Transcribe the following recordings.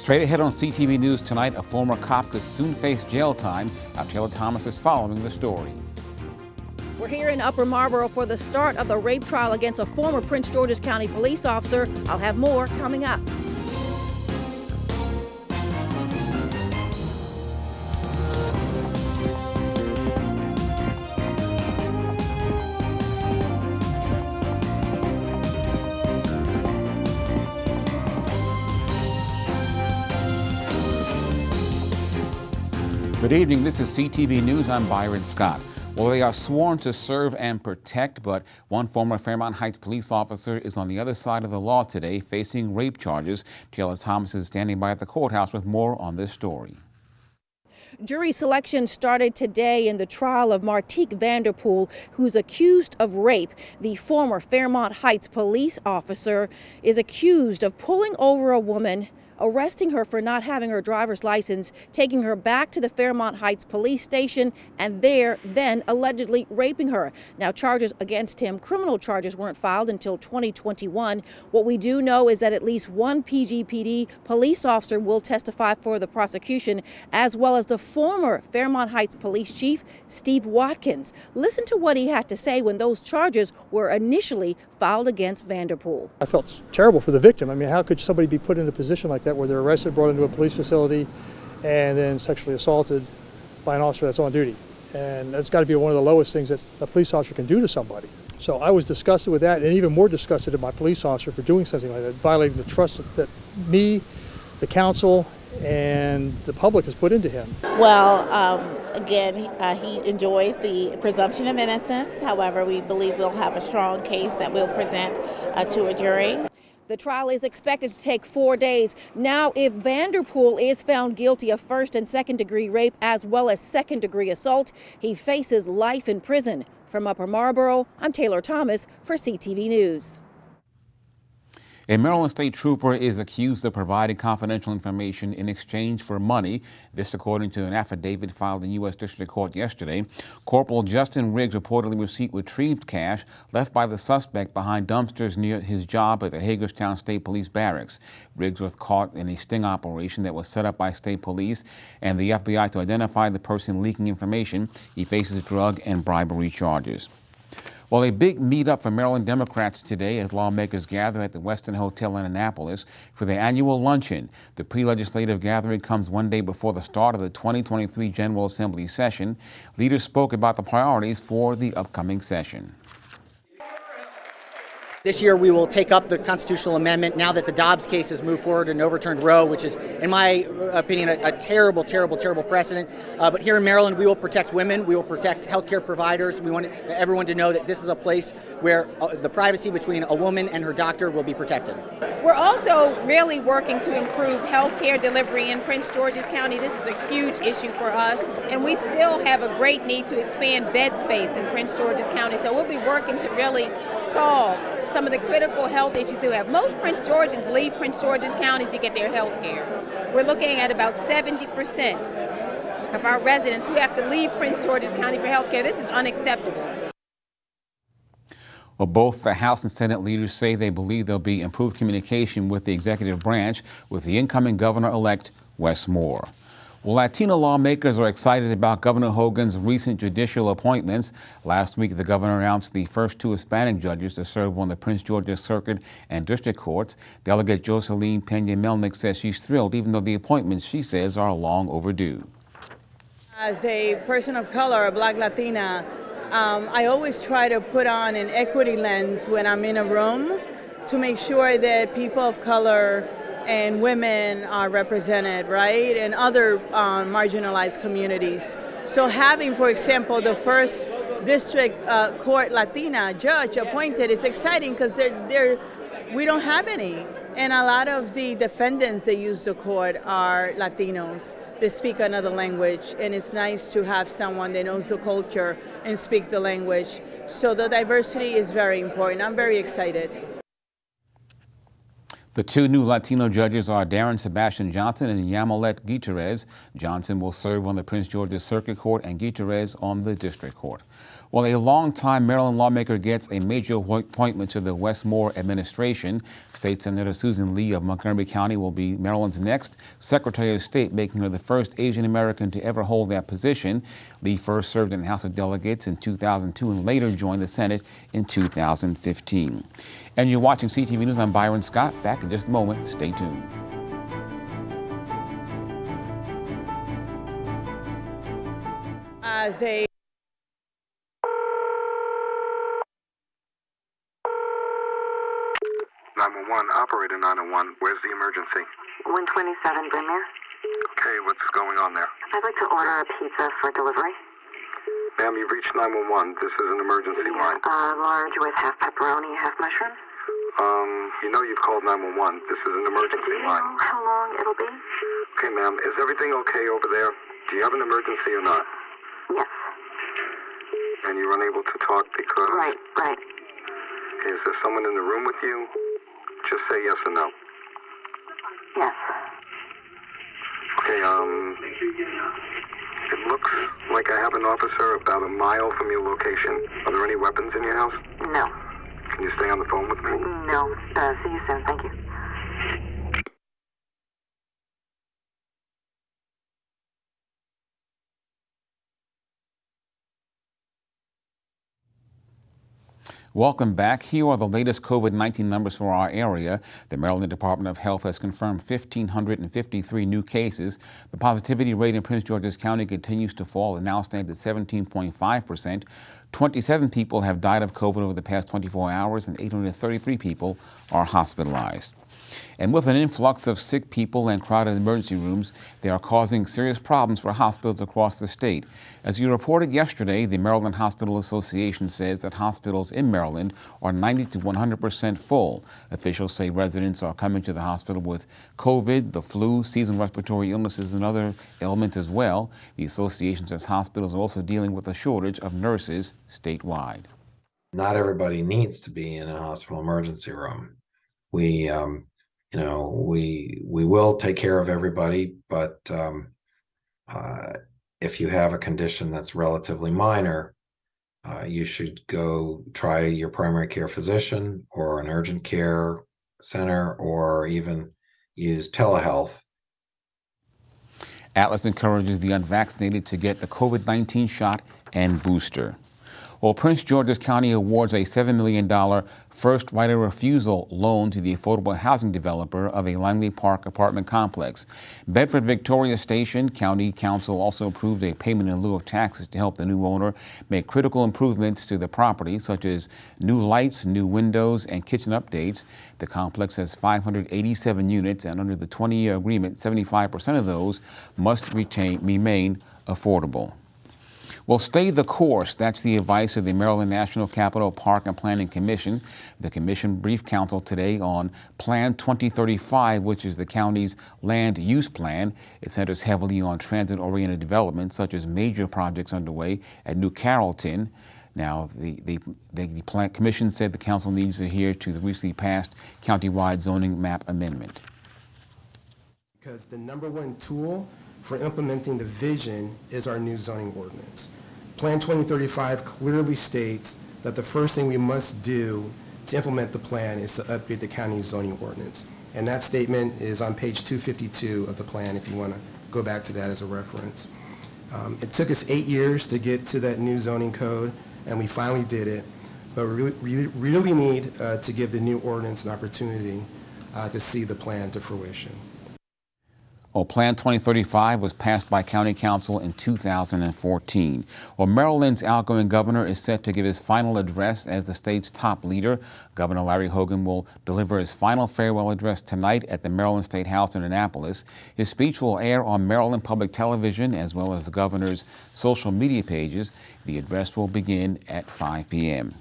Straight ahead on CTV News tonight, a former cop could soon face jail time. Our Taylor Thomas is following the story. We're here in Upper Marlboro for the start of the rape trial against a former Prince George's County police officer. I'll have more coming up. Good evening, this is CTV News. I'm Byron Scott. Well, they are sworn to serve and protect, but one former Fairmont Heights police officer is on the other side of the law today facing rape charges. Taylor Thomas is standing by at the courthouse with more on this story. Jury selection started today in the trial of Martique Vanderpool, who's accused of rape. The former Fairmont Heights police officer is accused of pulling over a woman, arresting her for not having her driver's license, taking her back to the Fairmont Heights police station, and there then allegedly raping her. Now, charges against him, criminal charges, weren't filed until 2021. What we do know is that at least one PGPD police officer will testify for the prosecution, as well as the former Fairmont Heights police chief, Steve Watkins. Listen to what he had to say when those charges were initially filed against Vanderpool. I felt terrible for the victim. I mean, how could somebody be put in a position like that where they're arrested, brought into a police facility, and then sexually assaulted by an officer that's on duty? And that's got to be one of the lowest things that a police officer can do to somebody. So I was disgusted with that, and even more disgusted at my police officer for doing something like that, violating the trust that me, the council, and the public has put into him. Well, again, he enjoys the presumption of innocence. However, we believe we'll have a strong case that we'll present to a jury. The trial is expected to take 4 days. Now, if Vanderpool is found guilty of first and second degree rape as well as second degree assault, he faces life in prison. From Upper Marlboro, I'm Taylor Thomas for CTV News. A Maryland state trooper is accused of providing confidential information in exchange for money. This according to an affidavit filed in U.S. District Court yesterday. Corporal Justin Riggs reportedly received retrieved cash left by the suspect behind dumpsters near his job at the Hagerstown State Police Barracks. Riggs was caught in a sting operation that was set up by state police and the FBI to identify the person leaking information. He faces drug and bribery charges. Well, a big meetup for Maryland Democrats today as lawmakers gather at the Westin Hotel in Annapolis for their annual luncheon. The pre-legislative gathering comes one day before the start of the 2023 General Assembly session. Leaders spoke about the priorities for the upcoming session. This year we will take up the constitutional amendment now that the Dobbs case has moved forward and overturned Roe, which is, in my opinion, a terrible, terrible, terrible precedent. But here in Maryland, we will protect women. We will protect healthcare providers. We want everyone to know that this is a place where the privacy between a woman and her doctor will be protected. We're also really working to improve healthcare delivery in Prince George's County. This is a huge issue for us, and we still have a great need to expand bed space in Prince George's County. So we'll be working to really solve some of the critical health issues we have. Most Prince Georgians leave Prince George's County to get their health care. We're looking at about 70% of our residents who have to leave Prince George's County for health care. This is unacceptable. Well, both the House and Senate leaders say they believe there'll be improved communication with the executive branch with the incoming governor-elect, Wes Moore. Well, Latino lawmakers are excited about Governor Hogan's recent judicial appointments. Last week, the governor announced the first two Hispanic judges to serve on the Prince George's Circuit and District Courts. Delegate Joseline Pena-Melnick says she's thrilled, even though the appointments, she says, are long overdue. As a person of color, a Black Latina, I always try to put on an equity lens when I'm in a room to make sure that people of color and women are represented, right, and other marginalized communities. So having, for example, the first district court Latina judge appointed is exciting because we don't have any. And a lot of the defendants that use the court are Latinos. They speak another language, and it's nice to have someone that knows the culture and speak the language. So the diversity is very important. I'm very excited. The two new Latino judges are Darren Sebastian Johnson and Yamilet Gutierrez. Johnson will serve on the Prince George's Circuit Court and Gutierrez on the District Court. Well, a longtime Maryland lawmaker gets a major appointment to the Westmore administration. State Senator Susan Lee of Montgomery County will be Maryland's next Secretary of State, making her the first Asian American to ever hold that position. Lee first served in the House of Delegates in 2002 and later joined the Senate in 2015. And you're watching CTV News. I'm Byron Scott. Back in just a moment. Stay tuned. As a 911, operator 901. Where's the emergency? 127 Brynmere. Okay, what's going on there? I'd like to order a pizza for delivery. Ma'am, you've reached 911. This is an emergency line. Large with half pepperoni, half mushrooms. You know you've called 911. This is an emergency Do you line. know how long it'll be? Okay, ma'am, is everything okay over there? Do you have an emergency or not? Yes. And you're unable to talk because... Right. Is there someone in the room with you? Just say yes or no. Yes. Okay, it looks like I have an officer about a mile from your location. Are there any weapons in your house? No. Can you stay on the phone with me? No. See you soon. Thank you. Welcome back. Here are the latest COVID-19 numbers for our area. The Maryland Department of Health has confirmed 1,553 new cases. The positivity rate in Prince George's County continues to fall and now stands at 17.5%. 27 people have died of COVID over the past 24 hours and 833 people are hospitalized. And with an influx of sick people and crowded emergency rooms, they are causing serious problems for hospitals across the state. As you reported yesterday, the Maryland Hospital Association says that hospitals in Maryland are 90 to 100% full. Officials say residents are coming to the hospital with COVID, the flu, seasonal respiratory illnesses, and other ailments as well. The association says hospitals are also dealing with a shortage of nurses statewide. Not everybody needs to be in a hospital emergency room. We will take care of everybody, but if you have a condition that's relatively minor, you should go try your primary care physician or an urgent care center or even use telehealth. Atlas encourages the unvaccinated to get the COVID-19 shot and booster. Well, Prince George's County awards a $7 million first right of refusal loan to the affordable housing developer of a Langley Park apartment complex. Bedford Victoria Station County Council also approved a payment in lieu of taxes to help the new owner make critical improvements to the property, such as new lights, new windows, and kitchen updates. The complex has 587 units, and under the 20-year agreement, 75% of those must remain affordable. Well, stay the course. That's the advice of the Maryland National Capital Park and Planning Commission. The commission briefed council today on Plan 2035, which is the county's land use plan. It centers heavily on transit-oriented development, such as major projects underway at New Carrollton. Now, the commission said the council needs to adhere to the recently passed countywide zoning map amendment. Because the #1 tool for implementing the vision is our new zoning ordinance. Plan 2035 clearly states that the first thing we must do to implement the plan is to update the county's zoning ordinance. And that statement is on page 252 of the plan if you want to go back to that as a reference. It took us 8 years to get to that new zoning code, and we finally did it. But we really need to give the new ordinance an opportunity to see the plan to fruition. Well, Plan 2035 was passed by County Council in 2014. Well, Maryland's outgoing governor is set to give his final address as the state's top leader. Governor Larry Hogan will deliver his final farewell address tonight at the Maryland State House in Annapolis. His speech will air on Maryland Public Television as well as the governor's social media pages. The address will begin at 5 p.m.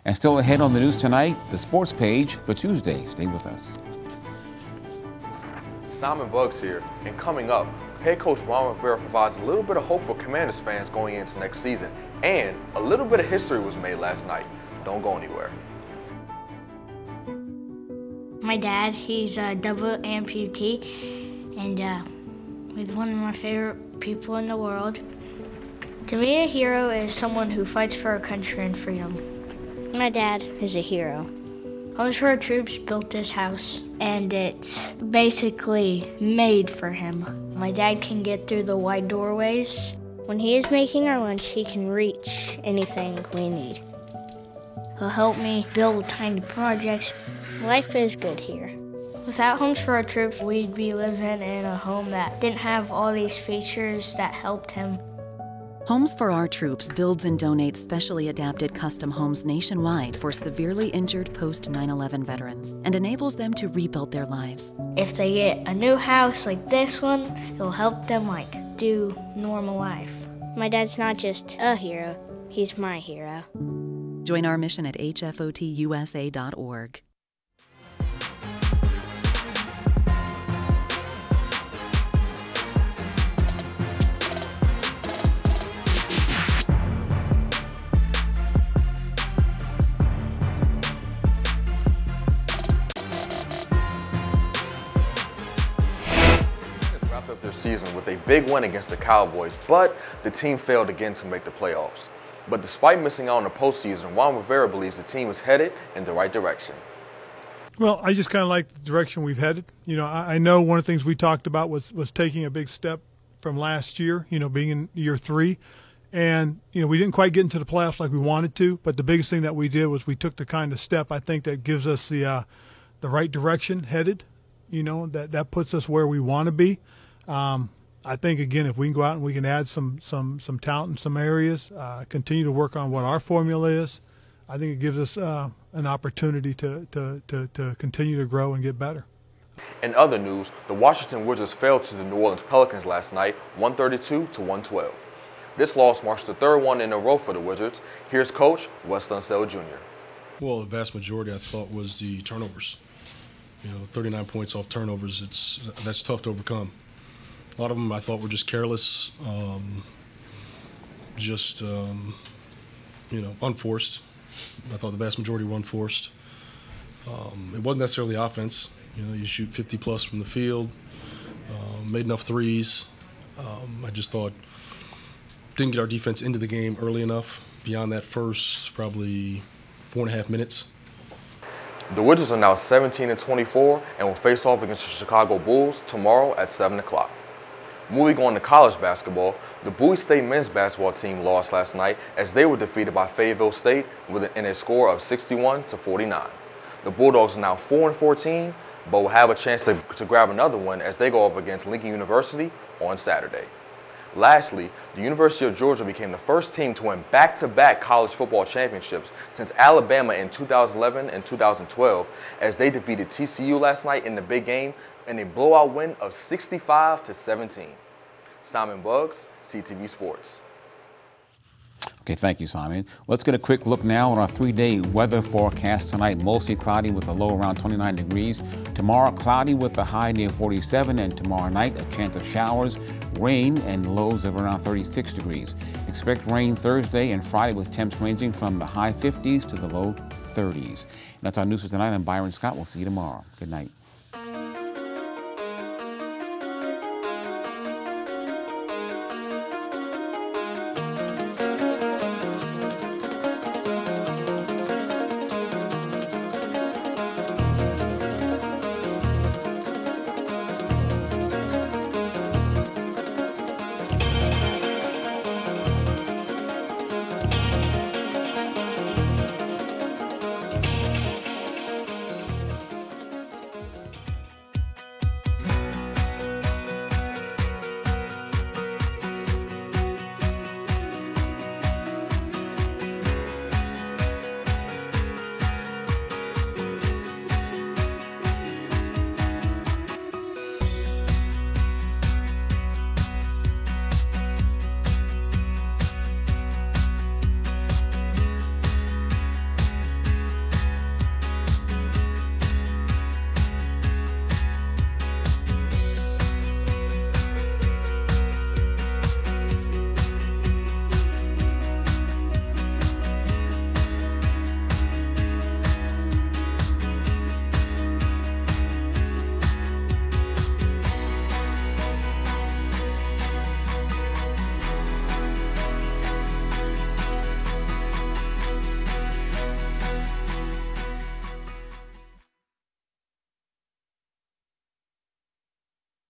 And still ahead on the news tonight, the sports page for Tuesday. Stay with us. Simon Buggs here, and coming up, head coach Ron Rivera provides a little bit of hope for Commanders fans going into next season, and a little bit of history was made last night. Don't go anywhere. My dad, he's a double amputee, and he's one of my favorite people in the world. To me, a hero is someone who fights for our country and freedom. My dad is a hero. Homes for Our Troops built this house, and it's basically made for him. My dad can get through the wide doorways. When he is making our lunch, he can reach anything we need. He'll help me build tiny projects. Life is good here. Without Homes for Our Troops, we'd be living in a home that didn't have all these features that helped him. Homes for Our Troops builds and donates specially adapted custom homes nationwide for severely injured post-9/11 veterans and enables them to rebuild their lives. If they get a new house like this one, it'll help them do normal life. My dad's not just a hero, he's my hero. Join our mission at hfotusa.org. Up their season with a big win against the Cowboys, but the team failed again to make the playoffs. But despite missing out on the postseason, Ron Rivera believes the team is headed in the right direction. Well, I just kind of like the direction we've headed. You know, I know one of the things we talked about was taking a big step from last year, you know, being in year 3. And, you know, we didn't quite get into the playoffs like we wanted to, but the biggest thing that we did was we took the kind of step I think that gives us the right direction headed, you know, that puts us where we want to be. I think, again, if we can go out and we can add some talent in some areas, continue to work on what our formula is, I think it gives us an opportunity to continue to grow and get better. In other news, the Washington Wizards fell to the New Orleans Pelicans last night, 132-112. This loss marks the third one in a row for the Wizards. Here's Coach Wes Unseld Jr. Well, the vast majority I thought was the turnovers. You know, 39 points off turnovers, that's tough to overcome. A lot of them I thought were just careless, unforced. I thought the vast majority were unforced. It wasn't necessarily offense. You know, you shoot 50+ from the field, made enough threes. I just thought didn't get our defense into the game early enough beyond that first probably 4.5 minutes. The Wizards are now 17-24 and will face off against the Chicago Bulls tomorrow at 7 o'clock. Moving on to college basketball, the Bowie State men's basketball team lost last night as they were defeated by Fayetteville State in a score of 61-49. The Bulldogs are now 4-14, but will have a chance to grab another one as they go up against Lincoln University on Saturday. Lastly, the University of Georgia became the first team to win back-to-back college football championships since Alabama in 2011 and 2012 as they defeated TCU last night in the big game in a blowout win of 65-17. Simon Buggs, CTV Sports. Okay, thank you, Simon. Let's get a quick look now at our 3-day weather forecast tonight. Mostly cloudy with a low around 29 degrees. Tomorrow, cloudy with a high near 47, and tomorrow night, a chance of showers, rain, and lows of around 36 degrees. Expect rain Thursday and Friday with temps ranging from the high 50s to the low 30s. And that's our news for tonight. I'm Byron Scott. We'll see you tomorrow. Good night.